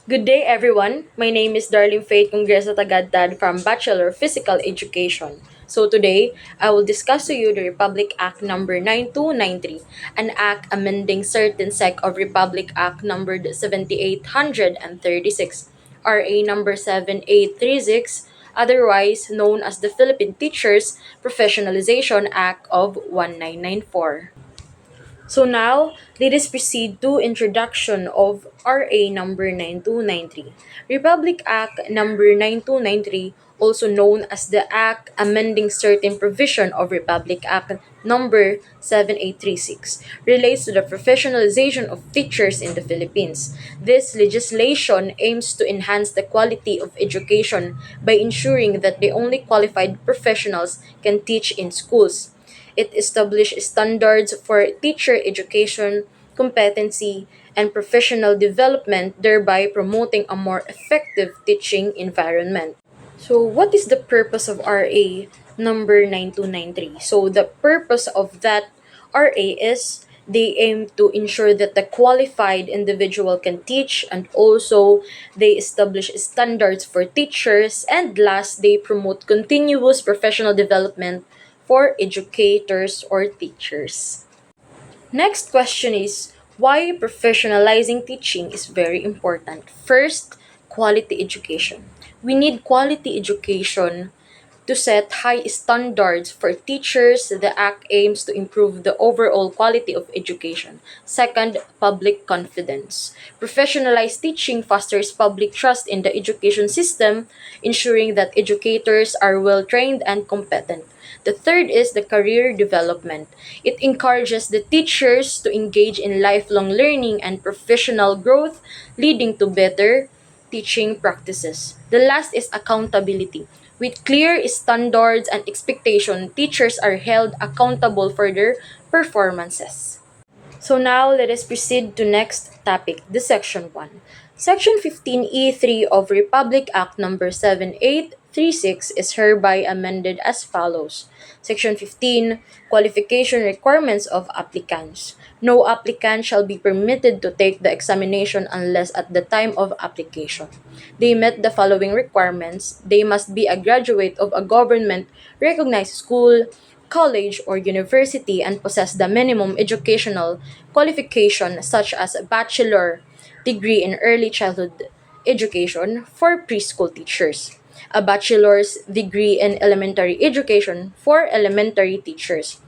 Good day, everyone. My name is Darlene Faith Congresa Tagadtad from Bachelor of Physical Education. So today, I will discuss to you the Republic Act number 9293, an act amending certain sec of Republic Act numbered 7836, RA number 7836, otherwise known as the Philippine Teachers Professionalization Act of 1994. So now, let us proceed to introduction of RA number 9293. Republic Act number 9293, also known as the Act amending certain provision of Republic Act number 7836, relates to the professionalization of teachers in the Philippines. This legislation aims to enhance the quality of education by ensuring that the only qualified professionals can teach in schools. It established standards for teacher education, competency, and professional development, thereby promoting a more effective teaching environment. So, what is the purpose of RA number 9293? So, the purpose of that RA is they aim to ensure that the qualified individual can teach, and also they establish standards for teachers, and last they promote continuous professional development for educators or teachers. Next question is why professionalizing teaching is very important. First, quality education. We need quality education to set high standards for teachers. The Act aims to improve the overall quality of education. Second, public confidence. Professionalized teaching fosters public trust in the education system, ensuring that educators are well trained and competent. The third is the career development. It encourages the teachers to engage in lifelong learning and professional growth, leading to better teaching practices. The last is accountability. With clear standards and expectation, teachers are held accountable for their performances. So now let us proceed to next topic, the section 1. Section 15E3 of Republic Act number 7836 is hereby amended as follows. Section 15, qualification requirements of applicants. No applicant shall be permitted to take the examination unless at the time of application they met the following requirements. They must be a graduate of a government recognized school, college, or university and possess the minimum educational qualification such as a bachelor degree in early childhood education for preschool teachers, a bachelor's degree in elementary education for elementary teachers,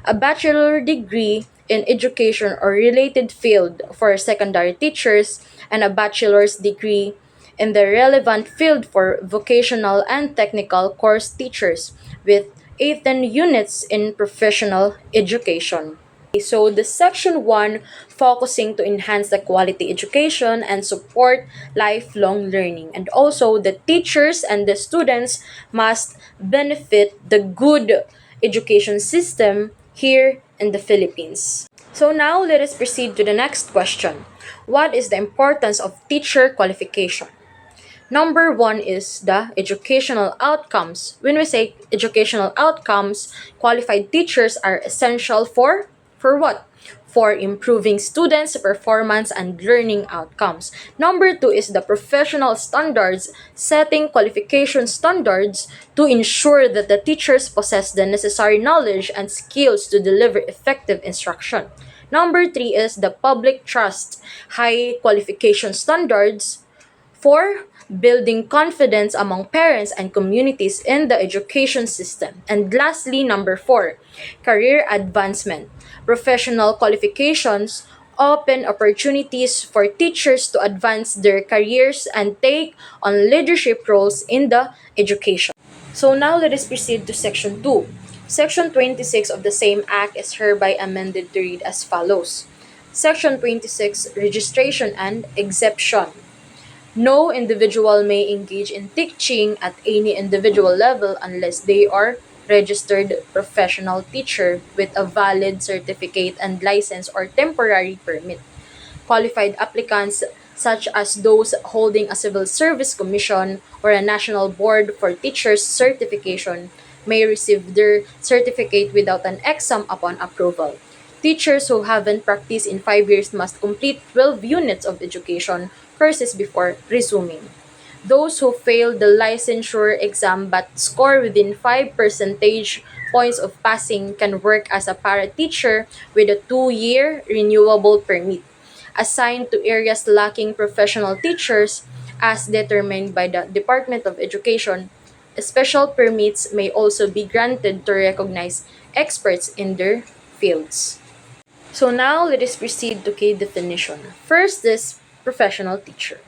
a bachelor degree in education or related field for secondary teachers, and a bachelor's degree in the relevant field for vocational and technical course teachers with 18 units in professional education. So the section 1 focusing to enhance the quality education and support lifelong learning, and also the teachers and the students must benefit the good education system here in the Philippines. So now let us proceed to the next question. What is the importance of teacher qualification? Number one is the educational outcomes. When we say educational outcomes, qualified teachers are essential for what? For improving students' performance and learning outcomes. Number two is the professional standards, setting qualification standards to ensure that the teachers possess the necessary knowledge and skills to deliver effective instruction. Number three is the public trust, high qualification standards for building confidence among parents and communities in the education system. And lastly, number four, career advancement. Professional qualifications open opportunities for teachers to advance their careers and take on leadership roles in the education. So now let us proceed to section 2. Section 26 of the same act is hereby amended to read as follows. Section 26, registration and exemption. No individual may engage in teaching at any individual level unless they are registered professional teacher with a valid certificate and license or temporary permit. Qualified applicants such as those holding a civil service commission or a national board for teachers certification may receive their certificate without an exam upon approval. Teachers who haven't practiced in 5 years must complete 12 units of education courses before resuming. Those who fail the licensure exam but score within 5 percentage points of passing can work as a para teacher with a 2-year renewable permit, assigned to areas lacking professional teachers as determined by the Department of Education. Special permits may also be granted to recognize experts in their fields. So now let us proceed to key definition. First is professional teacher.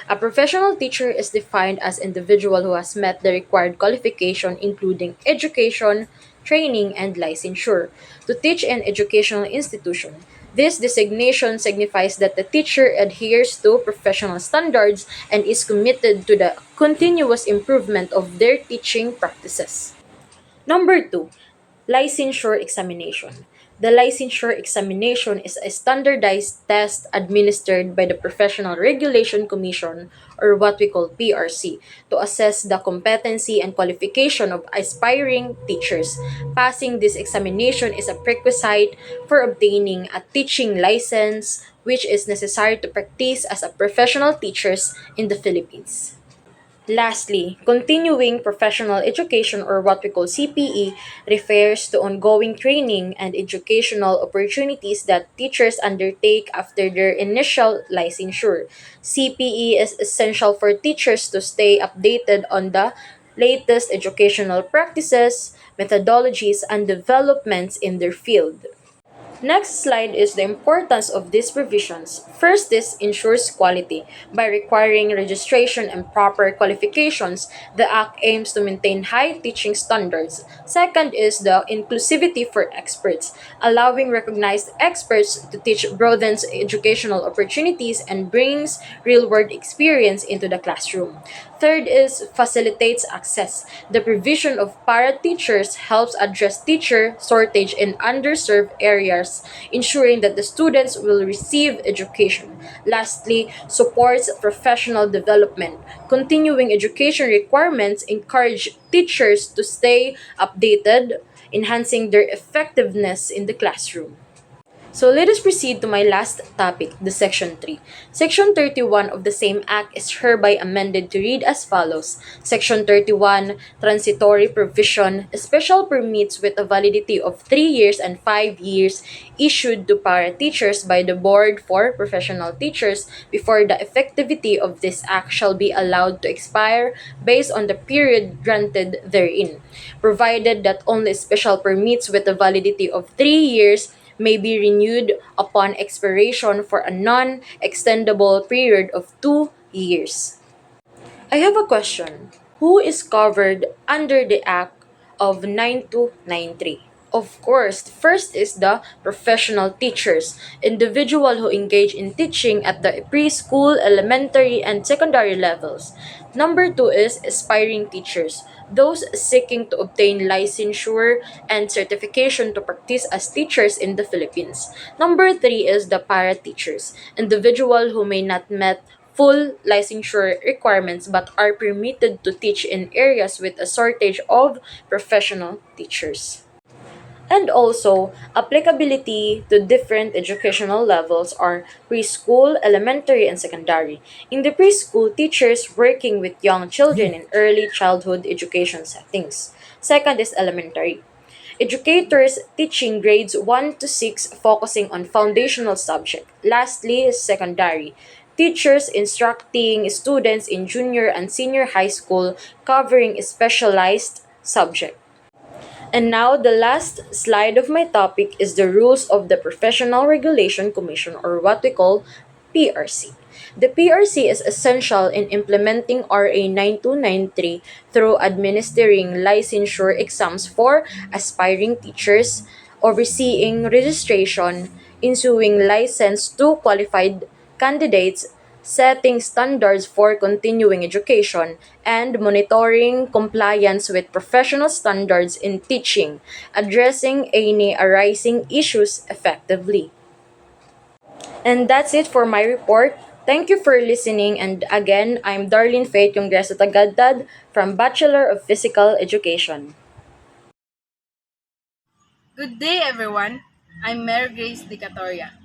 A professional teacher is defined as individual who has met the required qualification including education, training, and licensure to teach in educational institution. This designation signifies that the teacher adheres to professional standards and is committed to the continuous improvement of their teaching practices. Number two, licensure examination. The licensure examination is a standardized test administered by the Professional Regulation Commission, or what we call PRC, to assess the competency and qualification of aspiring teachers. Passing this examination is a prerequisite for obtaining a teaching license, which is necessary to practice as a professional teachers in the Philippines. Lastly, continuing professional education, or what we call CPE, refers to ongoing training and educational opportunities that teachers undertake after their initial licensure. CPE is essential for teachers to stay updated on the latest educational practices, methodologies, and developments in their field. Next slide is the importance of these provisions. First, this ensures quality. By requiring registration and proper qualifications, the Act aims to maintain high teaching standards. Second is the inclusivity for experts. Allowing recognized experts to teach broadens educational opportunities and brings real-world experience into the classroom. Third is facilitates access. The provision of para teachers helps address teacher shortage in underserved areas, ensuring that the students will receive education. Lastly, supports professional development. Continuing education requirements encourage teachers to stay updated, enhancing their effectiveness in the classroom. So let us proceed to my last topic, the Section 3. Section 31 of the same Act is hereby amended to read as follows. Section 31, Transitory Provision, special permits with a validity of 3 years and 5 years issued to para-teachers by the Board for Professional Teachers before the effectivity of this Act shall be allowed to expire based on the period granted therein, provided that only special permits with a validity of 3 years may be renewed upon expiration for a non-extendable period of 2 years. I have a question. Who is covered under the Act of 9293? Of course, first is the professional teachers, individual who engage in teaching at the preschool, elementary, and secondary levels. Number two is aspiring teachers, those seeking to obtain licensure and certification to practice as teachers in the Philippines. Number three is the para teachers, individual who may not met full licensure requirements but are permitted to teach in areas with a shortage of professional teachers. And also, applicability to different educational levels are preschool, elementary, and secondary. In the preschool, teachers working with young children in early childhood education settings. Second is elementary. Educators teaching grades 1 to 6 focusing on foundational subject. Lastly is secondary. Teachers instructing students in junior and senior high school covering specialized subject. And now, the last slide of my topic is the rules of the Professional Regulation Commission, or what we call PRC. The PRC is essential in implementing RA 9293 through administering licensure exams for aspiring teachers, overseeing registration, issuing license to qualified candidates, setting standards for continuing education, and monitoring compliance with professional standards in teaching, addressing any arising issues effectively. And that's it for my report. Thank you for listening, and again, I'm Darlene Faith Congreso Tagadtad from Bachelor of Physical Education. Good day, everyone. I'm Mary Grace Dicatoria.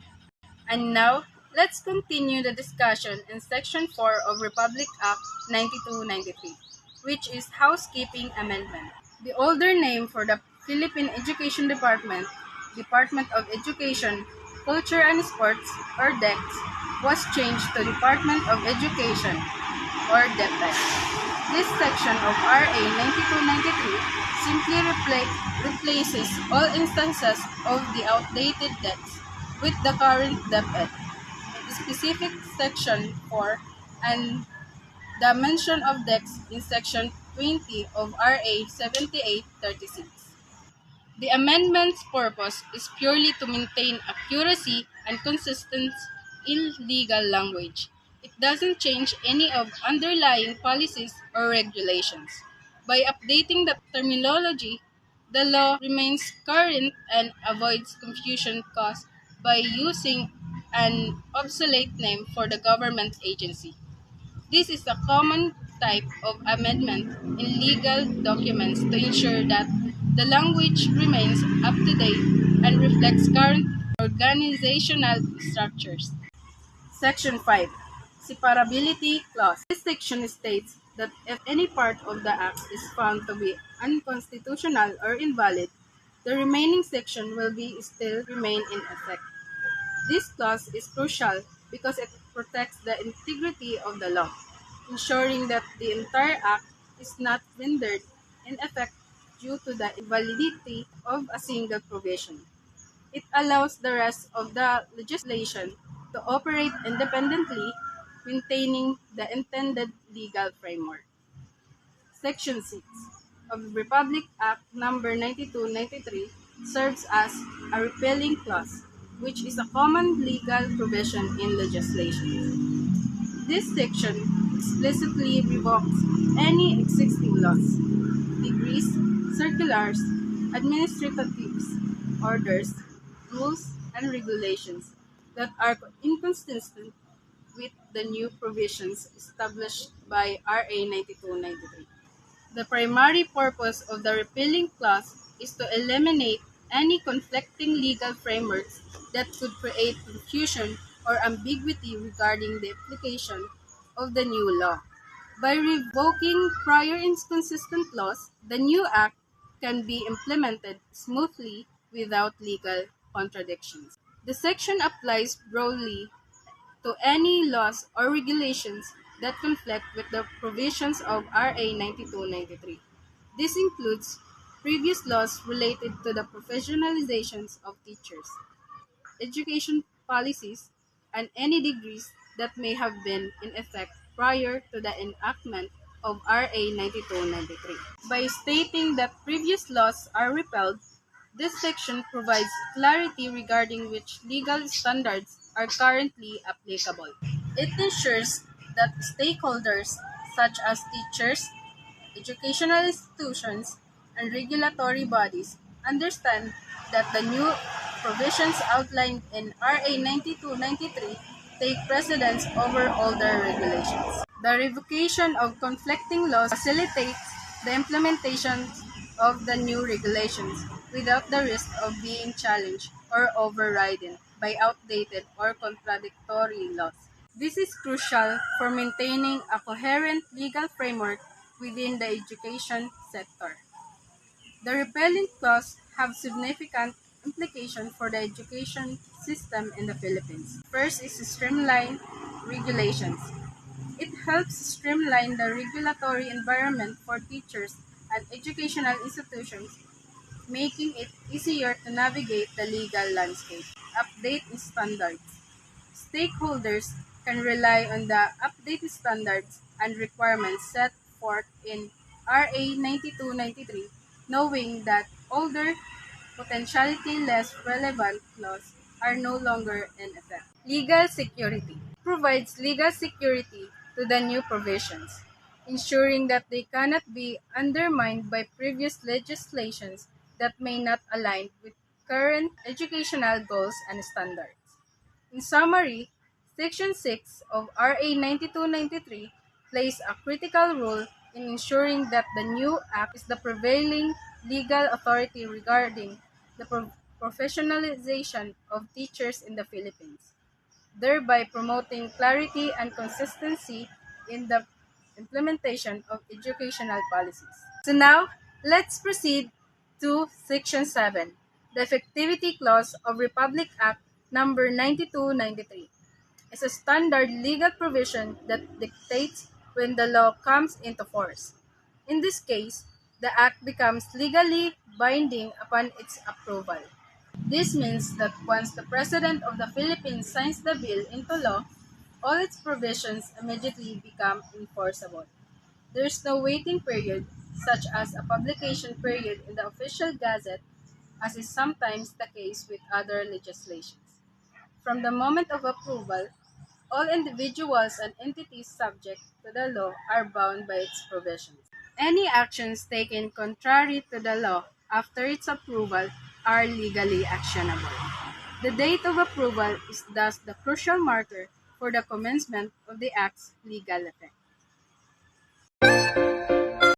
And now, Let's continue the discussion in Section 4 of Republic Act 9293, which is Housekeeping Amendment. The older name for the Philippine Education Department, Department of Education, Culture and Sports, or DECS, was changed to Department of Education, or DepEd. This section of RA 9293 simply replaces all instances of the outdated DECS with the current DepEd. Specific Section 4 and the mention of DECS in Section 20 of RA 7836. The amendment's purpose is purely to maintain accuracy and consistency in legal language. It doesn't change any of underlying policies or regulations. By updating the terminology, the law remains current and avoids confusion caused by using an obsolete name for the government agency. This is a common type of amendment in legal documents to ensure that the language remains up to date and reflects current organizational structures. Section 5. Separability Clause. This section states that if any part of the Act is found to be unconstitutional or invalid, the remaining section will be still remain in effect. This clause is crucial because it protects the integrity of the law, ensuring that the entire act is not rendered ineffective due to the invalidity of a single provision. It allows the rest of the legislation to operate independently, maintaining the intended legal framework. Section 6 of Republic Act No. 9293 serves as a repealing clause, which is a common legal provision in legislation. This section explicitly revokes any existing laws, decrees, circulars, administrative orders, rules, and regulations that are inconsistent with the new provisions established by RA 9293. The primary purpose of the repealing clause is to eliminate any conflicting legal frameworks that could create confusion or ambiguity regarding the application of the new law. By revoking prior inconsistent laws, the new act can be implemented smoothly without legal contradictions. The section applies broadly to any laws or regulations that conflict with the provisions of RA 9293. This includes previous laws related to the professionalizations of teachers, education policies, and any degrees that may have been in effect prior to the enactment of RA 9293. By stating that previous laws are repealed, this section provides clarity regarding which legal standards are currently applicable. It ensures that stakeholders such as teachers, educational institutions, and regulatory bodies understand that the new provisions outlined in RA 9293 take precedence over older regulations. The revocation of conflicting laws facilitates the implementation of the new regulations without the risk of being challenged or overridden by outdated or contradictory laws. This is crucial for maintaining a coherent legal framework within the education sector. The repealing clause have significant implications for the education system in the Philippines. First is to streamline regulations. It helps streamline the regulatory environment for teachers and educational institutions, making it easier to navigate the legal landscape. Update standards. Stakeholders can rely on the updated standards and requirements set forth in RA 9293, knowing that older, potentially less relevant laws are no longer in effect. Legal security provides legal security to the new provisions, ensuring that they cannot be undermined by previous legislations that may not align with current educational goals and standards. In summary, Section 6 of RA 9293 plays a critical role in ensuring that the new Act is the prevailing legal authority regarding the professionalization of teachers in the Philippines. thereby promoting clarity and consistency in the implementation of educational policies. So now, let's proceed to Section 7, the Effectivity Clause of Republic Act number 9293. Is a standard legal provision that dictates when the law comes into force. In this case, the act becomes legally binding upon its approval. This means that once the President of the Philippines signs the bill into law, all its provisions immediately become enforceable. There is no waiting period, such as a publication period in the official gazette, as is sometimes the case with other legislations. From the moment of approval, all individuals and entities subject to the law are bound by its provisions. Any actions taken contrary to the law after its approval are legally actionable. The date of approval is thus the crucial marker for the commencement of the Act's legal effect.